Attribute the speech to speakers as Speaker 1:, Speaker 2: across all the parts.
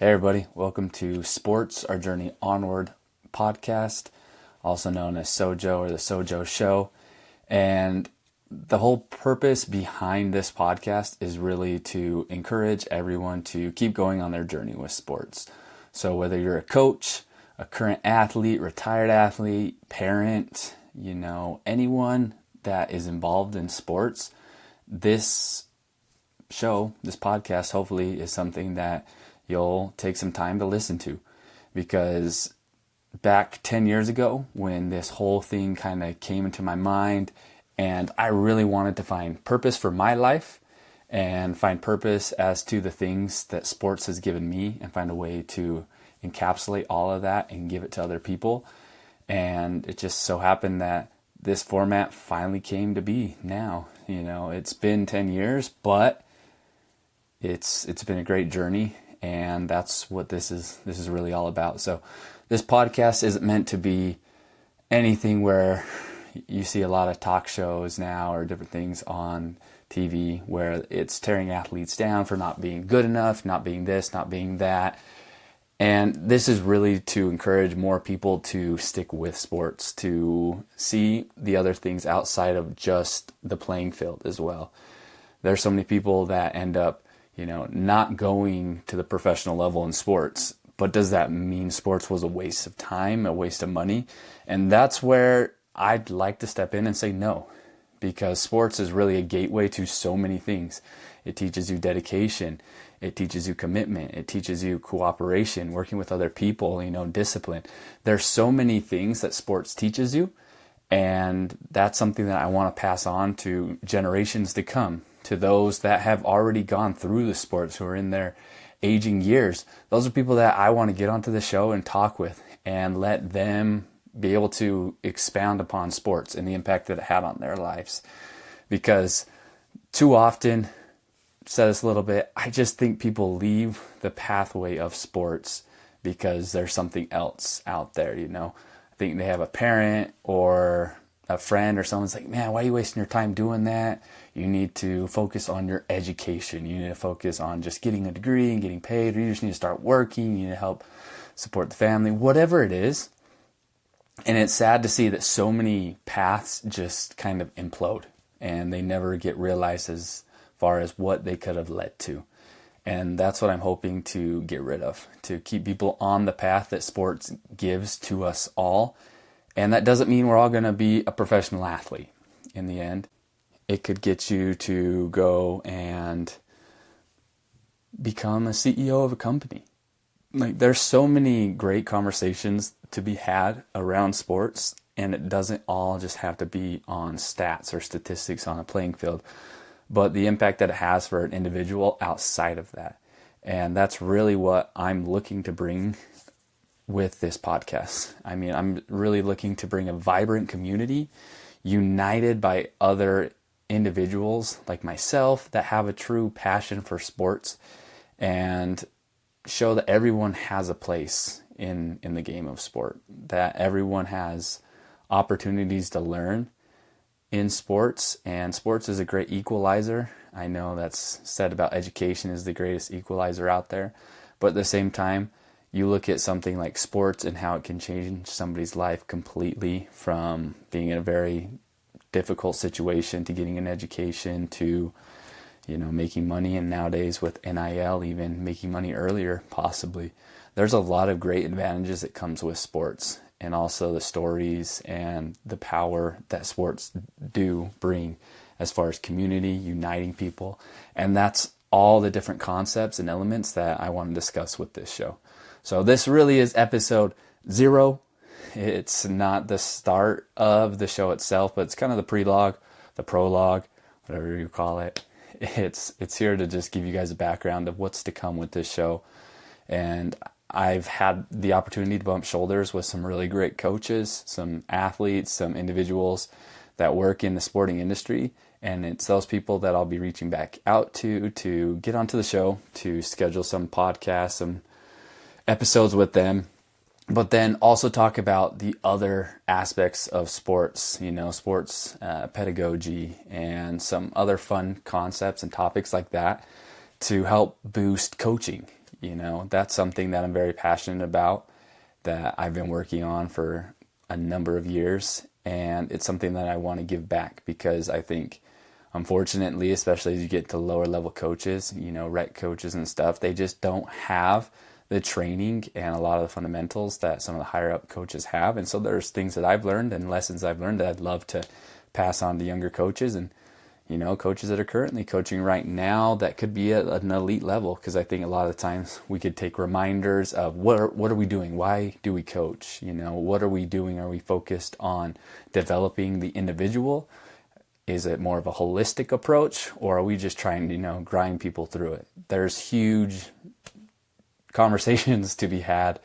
Speaker 1: Hey everybody, welcome to Sports, Our Journey Onward podcast, also known as SOJO or the SOJO Show. And the whole purpose behind this podcast is really to encourage everyone to keep going on their journey with sports. So whether you're a coach, a current athlete, retired athlete, parent, anyone that is involved in sports, this podcast hopefully is something that you'll take some time to listen to, because back 10 years ago when this whole thing kind of came into my mind and I really wanted to find purpose for my life and find purpose as to the things that sports has given me and find a way to encapsulate all of that and give it to other people. And it just so happened that this format finally came to be now. It's been 10 years, but it's been a great journey. And that's what this is really all about. So this podcast isn't meant to be anything where you see a lot of talk shows now or different things on TV where it's tearing athletes down for not being good enough, not being this, not being that. And this is really to encourage more people to stick with sports, to see the other things outside of just the playing field as well. There's so many people that end up not going to the professional level in sports. But does that mean sports was a waste of time, a waste of money? And that's where I'd like to step in and say no, because sports is really a gateway to so many things. It teaches you dedication. It teaches you commitment. It teaches you cooperation, working with other people, discipline. There's so many things that sports teaches you. And that's something that I want to pass on to generations to come, to those that have already gone through the sports, who are in their aging years. Those are people that I want to get onto the show and talk with and let them be able to expound upon sports and the impact that it had on their lives. Because too often, said this a little bit, I just think people leave the pathway of sports because there's something else out there, I think they have a parent or a friend or someone's like, man, why are you wasting your time doing that? You need to focus on your education. You need to focus on just getting a degree and getting paid, or you just need to start working. You need to help support the family, whatever it is. And it's sad to see that so many paths just kind of implode and they never get realized as far as what they could have led to. And that's what I'm hoping to get rid of, to keep people on the path that sports gives to us all. And that doesn't mean we're all going to be a professional athlete in the end. It could get you to go and become a CEO of a company. There's so many great conversations to be had around sports, and it doesn't all just have to be on stats or statistics on a playing field, but the impact that it has for an individual outside of that. And that's really what I'm looking to bring with this podcast. I'm really looking to bring a vibrant community united by other individuals like myself that have a true passion for sports, and show that everyone has a place in the game of sport, that everyone has opportunities to learn in sports, and sports is a great equalizer. I know that's said about education is the greatest equalizer out there, but at the same time, you look at something like sports and how it can change somebody's life completely, from being in a very difficult situation to getting an education to, making money, and nowadays with NIL, even making money earlier, possibly. There's a lot of great advantages that comes with sports, and also the stories and the power that sports do bring as far as community, uniting people. And that's all the different concepts and elements that I want to discuss with this show. So this really is episode 0. It's not the start of the show itself, but it's kind of the prelogue, the prologue, whatever you call it. It's here to just give you guys a background of what's to come with this show. And I've had the opportunity to bump shoulders with some really great coaches, some athletes, some individuals that work in the sporting industry. And it's those people that I'll be reaching back out to get onto the show, to schedule some podcasts, some episodes with them, but then also talk about the other aspects of sports, sports pedagogy and some other fun concepts and topics like that to help boost coaching. That's something that I'm very passionate about, that I've been working on for a number of years. And it's something that I want to give back, because I think, unfortunately, especially as you get to lower level coaches, rec coaches and stuff, they just don't have the training and a lot of the fundamentals that some of the higher up coaches have. And so there's things that I've learned and lessons I've learned that I'd love to pass on to younger coaches, and coaches that are currently coaching right now that could be at an elite level. Because I think a lot of the times we could take reminders of what are we doing? Why do we coach? What are we doing? Are we focused on developing the individual? Is it more of a holistic approach, or are we just trying to, grind people through it? There's huge conversations to be had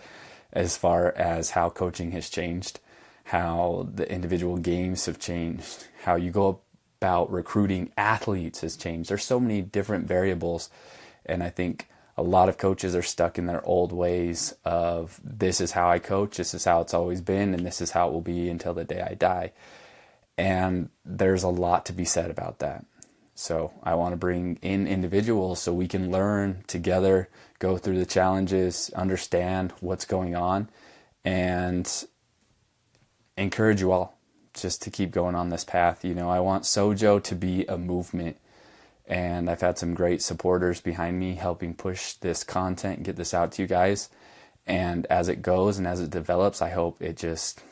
Speaker 1: as far as how coaching has changed, how the individual games have changed, how you go about recruiting athletes has changed. There's so many different variables, and I think a lot of coaches are stuck in their old ways of, this is how I coach, this is how it's always been, and this is how it will be until the day I die. And there's a lot to be said about that. So I want to bring in individuals so we can learn together, go through the challenges, understand what's going on, and encourage you all just to keep going on this path. I want SOJO to be a movement, and I've had some great supporters behind me helping push this content and get this out to you guys. And as it goes and as it develops, I hope it just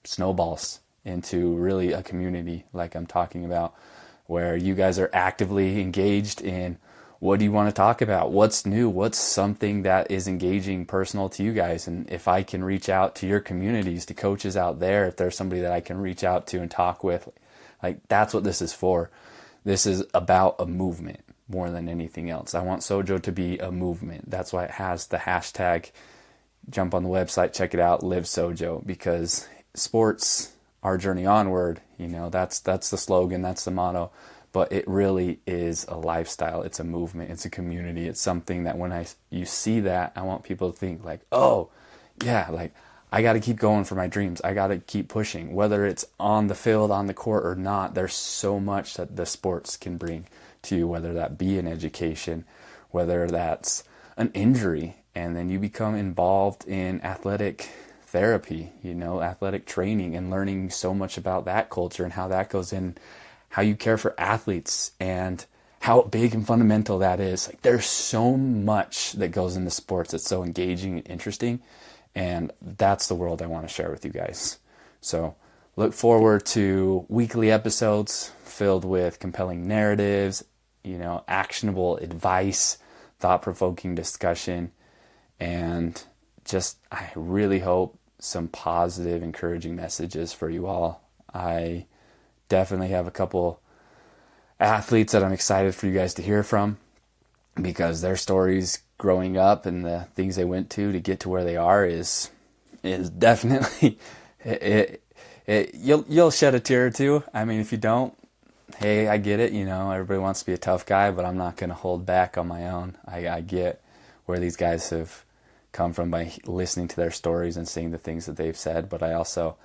Speaker 1: snowballs into really a community like I'm talking about, where you guys are actively engaged in, what do you want to talk about? What's new? What's something that is engaging, personal to you guys? And if I can reach out to your communities, to coaches out there, if there's somebody that I can reach out to and talk with, that's what this is for. This is about a movement more than anything else. I want SOJO to be a movement. That's why it has the hashtag. Jump on the website, check it out, Live SOJO, because sports, our journey onward, that's the slogan, that's the motto. But it really is a lifestyle. It's a movement. It's a community. It's something that when you see that, I want people to think oh, yeah, I got to keep going for my dreams. I got to keep pushing. Whether it's on the field, on the court or not, there's so much that the sports can bring to you, whether that be an education, whether that's an injury, and then you become involved in athletic therapy, athletic training, and learning so much about that culture and how that goes in, how you care for athletes and how big and fundamental that is. There's so much that goes into sports that's so engaging and interesting, and that's the world I want to share with you guys. So look forward to weekly episodes filled with compelling narratives, actionable advice, thought-provoking discussion, and just, I really hope some positive, encouraging messages for you all. I definitely have a couple athletes that I'm excited for you guys to hear from, because their stories growing up and the things they went to get to where they are is definitely you'll shed a tear or two. I mean, if you don't, hey, I get it. Everybody wants to be a tough guy, but I'm not going to hold back on my own. I get where these guys have come from by listening to their stories and seeing the things that they've said, but I also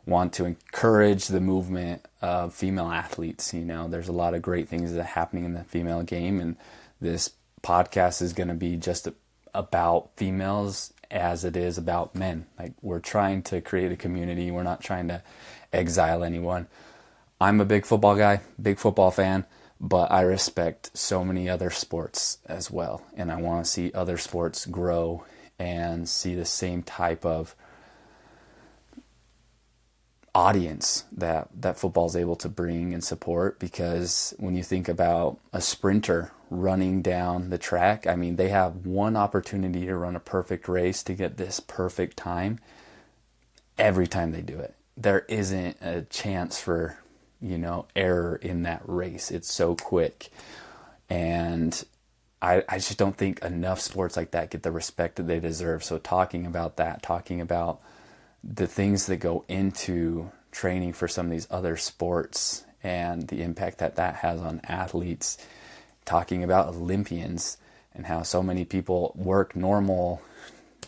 Speaker 1: want to encourage the movement of female athletes. There's a lot of great things that are happening in the female game, and this podcast is going to be just about females as it is about men. We're trying to create a community. We're not trying to exile anyone. I'm a big football guy, big football fan, but I respect so many other sports as well, and I want to see other sports grow and see the same type of audience that football is able to bring and support. Because when you think about a sprinter running down the track, I mean, they have one opportunity to run a perfect race, to get this perfect time. Every time they do it, there isn't a chance for error in that race. It's so quick, and I just don't think enough sports like that get the respect that they deserve. So talking about that, talking about the things that go into training for some of these other sports and the impact that has on athletes, talking about Olympians and how so many people work normal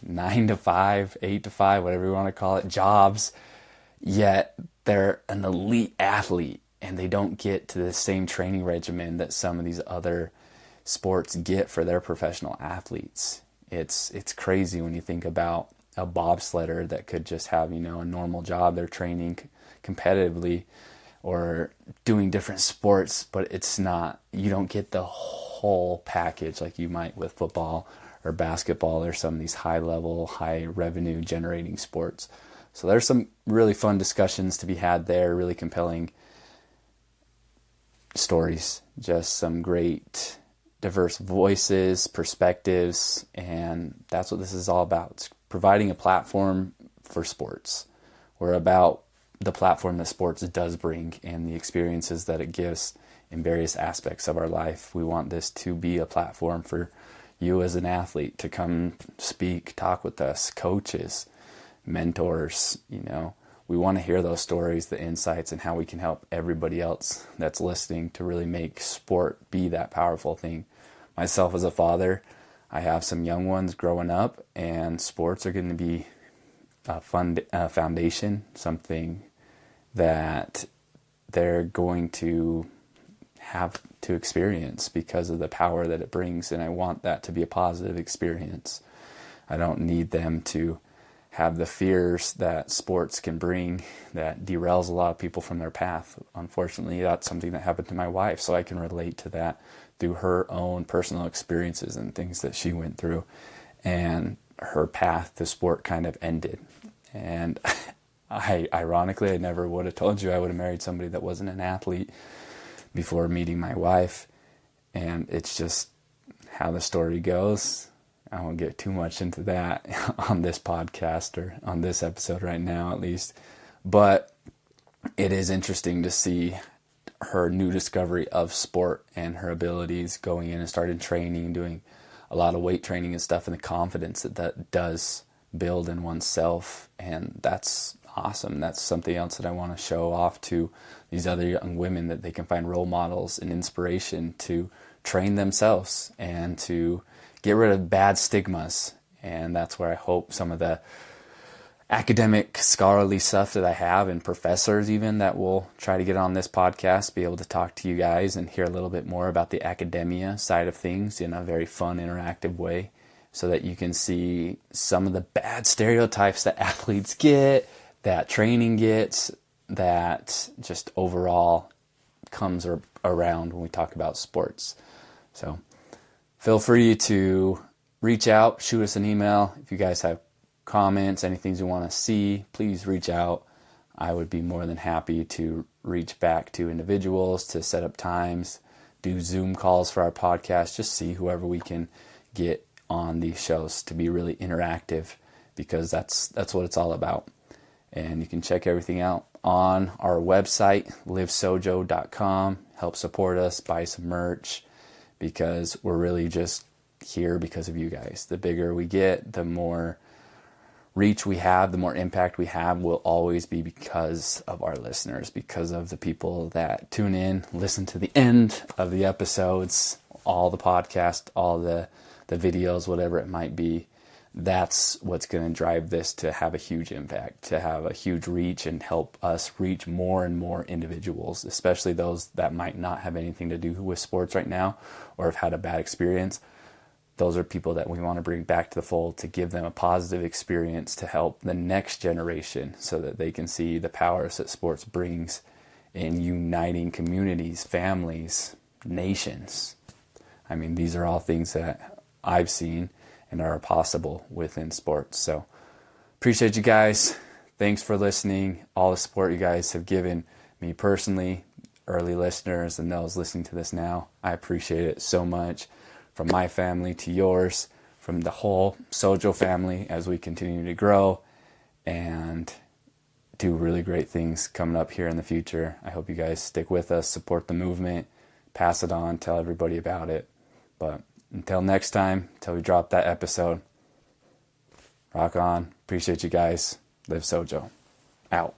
Speaker 1: 9 to 5, 8 to 5, whatever you want to call it, jobs, yet they're an elite athlete and they don't get to the same training regimen that some of these other sports get for their professional athletes. It's crazy when you think about a bobsledder that could just have, a normal job. They're training competitively or doing different sports, but it's not, you don't get the whole package like you might with football or basketball or some of these high level, high revenue generating sports. So there's some really fun discussions to be had there, really compelling stories, just some great diverse voices, perspectives, and that's what this is all about. It's providing a platform for sports. We're about the platform that sports does bring and the experiences that it gives in various aspects of our life. We want this to be a platform for you as an athlete to come speak, talk with us, coaches, mentors. We want to hear those stories, the insights, and how we can help everybody else that's listening to really make sport be that powerful thing. Myself as a father, I have some young ones growing up, and sports are going to be a foundation, something that they're going to have to experience because of the power that it brings, and I want that to be a positive experience. I don't need them to have the fears that sports can bring that derails a lot of people from their path. Unfortunately, that's something that happened to my wife, so I can relate to that through her own personal experiences and things that she went through, and her path to sport kind of ended. And ironically, I never would have told you I would have married somebody that wasn't an athlete before meeting my wife, and it's just how the story goes. I won't get too much into that on this podcast or on this episode right now, at least. But it is interesting to see her new discovery of sport and her abilities going in and started training, doing a lot of weight training and stuff, and the confidence that does build in oneself. And that's awesome. That's something else that I want to show off to these other young women, that they can find role models and inspiration to train themselves and to get rid of bad stigmas. And that's where I hope some of the academic scholarly stuff that I have, and professors even that will try to get on this podcast, be able to talk to you guys and hear a little bit more about the academia side of things in a very fun, interactive way, so that you can see some of the bad stereotypes that athletes get, that training gets, that just overall comes around when we talk about sports. So feel free to reach out, shoot us an email. If you guys have comments, any things you want to see, please reach out. I would be more than happy to reach back to individuals, to set up times, do Zoom calls for our podcast, just see whoever we can get on these shows to be really interactive, because that's what it's all about. And you can check everything out on our website, livesojo.com. Help support us, buy some merch, because we're really just here because of you guys. The bigger we get, the more reach we have, the more impact we have, will always be because of our listeners, because of the people that tune in, listen to the end of the episodes, all the podcasts, all the videos, whatever it might be. That's what's going to drive this to have a huge impact, to have a huge reach, and help us reach more and more individuals, especially those that might not have anything to do with sports right now or have had a bad experience. Those are people that we want to bring back to the fold, to give them a positive experience, to help the next generation so that they can see the powers that sports brings in uniting communities, families, nations. I mean, these are all things that I've seen and are possible within sports. So appreciate you guys. Thanks for listening. All the support you guys have given me personally, early listeners and those listening to this now. I appreciate it so much. From my family to yours, from the whole SOJO family, as we continue to grow and do really great things coming up here in the future. I hope you guys stick with us, support the movement, pass it on, tell everybody about it. But until next time, until we drop that episode, rock on. Appreciate you guys. Live SOJO. Out.